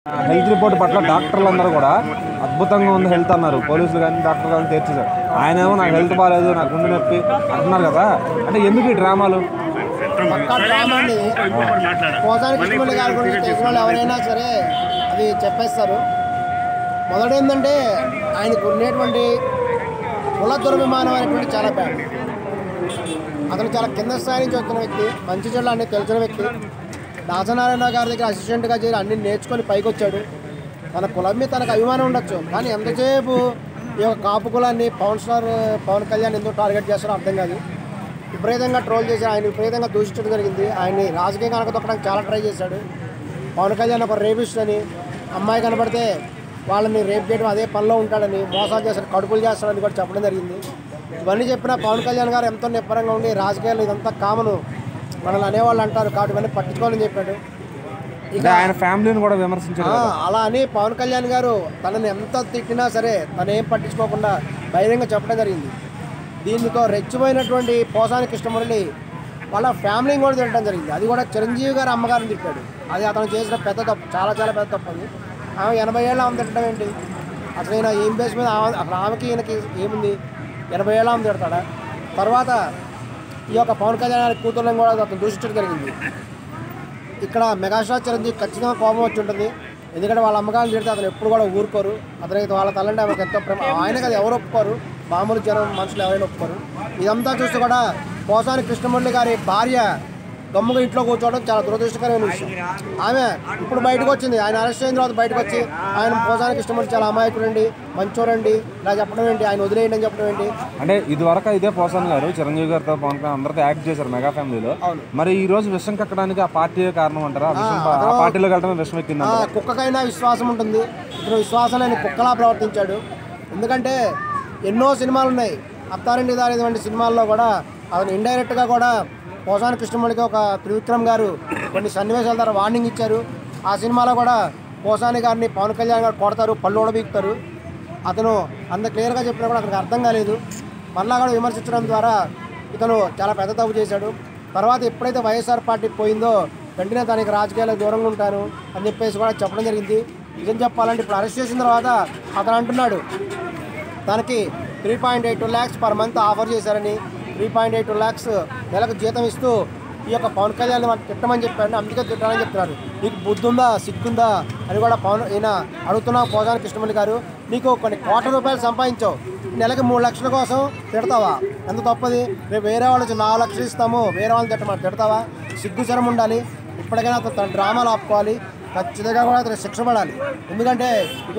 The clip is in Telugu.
హెల్త్ రిపోర్ట్ పట్ల డాక్టర్లు అందరూ కూడా అద్భుతంగా ఉంది హెల్త్ అన్నారు. పోలీసులు కానీ డాక్టర్ కానీ తీర్చేశారు. ఆయన ఏమో నాకు హెల్త్ బాగాలేదు, నాకు గుండె నొప్పి అంటున్నారు కదా. అంటే ఎందుకు ఈ డ్రామాలు? ఎవరైనా సరే అది చెప్పేస్తారు. మొదటి ఏంటంటే ఆయనకు ఉండేటువంటి కుల దురభిమానం అనేటువంటి చాలా బ్యాడ్. అతను చాలా కింద స్థాయి నుంచి వచ్చిన వ్యక్తి, మంచి చెడులు అన్నీ తెలిసిన వ్యక్తి. దాసనారాయణ గారి దగ్గర అసిస్టెంట్గా చేరి అన్ని నేర్చుకొని పైకి వచ్చాడు. తన కులం మీద తనకు అభిమానం ఉండొచ్చు, కానీ ఎంతసేపు ఈ యొక్క కాపు కులాన్ని పవన్ కళ్యాణ్ ఎందుకు టార్గెట్ చేస్తారో అర్థం కాదు. విపరీతంగా ట్రోల్ చేసి ఆయన విపరీతంగా దూషించడం జరిగింది. ఆయన్ని రాజకీయంగా అనకదొక్కడానికి చాలా ట్రై చేశాడు. పవన్ కళ్యాణ్ ఒక రేపిస్ట్ అని, అమ్మాయి కనబడితే వాళ్ళని రేప్ చేయడం అదే పనిలో ఉంటాడని, మోసాలు చేస్తాడు, కడుపులు చేస్తాడని కూడా చెప్పడం జరిగింది. ఇవన్నీ చెప్పినా పవన్ కళ్యాణ్ గారు ఎంతో నిబ్బరంగా ఉండి రాజకీయాలు ఇదంతా కామను మనల్ని అనేవాళ్ళు అంటారు కాబట్టి ఇవన్నీ పట్టించుకోవాలని చెప్పాడు. ఇక ఆయన ఫ్యామిలీని కూడా విమర్శించారు. అలా అని పవన్ కళ్యాణ్ గారు తనని ఎంత తిట్టినా సరే తను ఏం పట్టించుకోకుండా బహిరంగ చెప్పడం జరిగింది. దీనితో రెచ్చిపోయినటువంటి పోసాని కృష్ణమురళి వాళ్ళ ఫ్యామిలీని కూడా తిట్టడం జరిగింది. అది కూడా చిరంజీవి గారు అమ్మగారిని తిట్టాడు. అది అతను చేసిన పెద్ద తప్పు, చాలా చాలా పెద్ద తప్పు. అది ఆమె 80 ఏళ్ళ ఆమె తిట్టడం ఏంటి? అసలు ఈయన ఏం బేస్ మీద అసలు ఆమెకి ఈయనకి ఏముంది? 80 ఏళ్ళ ఆమె తిడతాడా? తర్వాత ఈ యొక్క పవన్ కళ్యాణ్ కూతుర్లను కూడా అతను దూషించడం జరిగింది. ఇక్కడ మెగాస్టార్ చిరంజీవి ఖచ్చితంగా కోపం వచ్చి ఉంటుంది. ఎందుకంటే వాళ్ళ అమ్మగారిని తిడితే అతను ఎప్పుడు కూడా ఊరుకోరు. అతనికి వాళ్ళ తల్లంటే ఆమెకు ఎంతో ప్రేమ. ఆయనకి అది ఎవరు ఒప్పుకోరు, మామూలు జనం మనుషులు ఎవరైనా ఒప్పుకోరు. ఇదంతా చూస్తూ కూడా పోసాని కృష్ణమురళి గారి భార్య గమ్ముగా ఇంట్లో కూర్చోవడం చాలా దురదృష్టకరమైన విషయం. ఆమె ఇప్పుడు బయటకు వచ్చింది, ఆయన అరెస్ట్ అయిన తర్వాత బయటకు వచ్చి ఆయన పోసాని కృష్ణమురళి చాలా అమాయకుడండి, మంచోరండి ఇలా చెప్పడం ఏంటి, ఆయన వదిలేయండి అని చెప్పడం ఏంటి? అంటే ఇది వరకు ఇదే పోసాని గారు చిరంజీవి గారితో పవన్ కళ్యాణ్ అందరితో యాక్ట్ చేశారు మెగా ఫ్యామిలీలో. మరి ఈ రోజు విషయం కక్కడానికి ఆ పార్టీ కారణం అంటారా? ఆ పార్టీలో వెళ్ళడం విషయం ఎక్కింది. కుక్కకైనా విశ్వాసం ఉంటుంది. ఇతను విశ్వాసం లేని కుక్కలా ప్రవర్తించాడు. ఎందుకంటే ఎన్నో సినిమాలు ఉన్నాయి, అత్తారింటి దారి వంటి సినిమాల్లో కూడా అతను ఇండైరెక్ట్గా కూడా పోసాని కృష్ణమురళికి ఒక త్రివిక్రమ్ గారు కొన్ని సన్నివేశాల ద్వారా వార్నింగ్ ఇచ్చారు. ఆ సినిమాలో కూడా పోసాని గారిని పవన్ కళ్యాణ్ గారు కొడతారు, పళ్ళు ఊడబీకుతారు. అతను అంత క్లియర్గా చెప్పినా కూడా అతనికి అర్థం కాలేదు. మళ్ళా కూడా విమర్శించడం ద్వారా ఇతను చాలా పెద్ద తప్పు చేశాడు. తర్వాత ఎప్పుడైతే వైఎస్ఆర్ పార్టీ పోయిందో వెంటనే తనకి రాజకీయాలకు దూరంగా ఉంటాను అని చెప్పేసి కూడా చెప్పడం జరిగింది. నిజం చెప్పాలంటే ఇప్పుడు అరెస్ట్ చేసిన తర్వాత అతను అంటున్నాడు తనకి 3.82 lakhs పర్ మంత్ ఆఫర్ చేశారని, 3.82 lakhs నెలకు జీతం ఇస్తూ ఈ యొక్క పవన్ కళ్యాణ్ తిట్టమని చెప్పాడు. అందుకే తిట్టాలని చెప్తున్నారు. నీకు బుద్ధి ఉందా, సిగ్గుందా అని కూడా ఈయన అడుగుతున్నా. పోసాని కృష్ణమురళి గారు, నీకు కొన్ని కోట్ల రూపాయలు సంపాదించావు, నెలకి 3 లక్షల కోసం తిడతావా? ఎంత తప్పది? రేపు వేరే వాళ్ళు 4 లక్షలు ఇస్తాము, వేరే వాళ్ళని తిట్టమని తిడతావా? సిగ్గుచరం ఉండాలి. ఇప్పటికైనా అతను తన డ్రామాలు ఆపుకోవాలి. ఖచ్చితంగా కూడా అతను శిక్ష పడాలి. ఎందుకంటే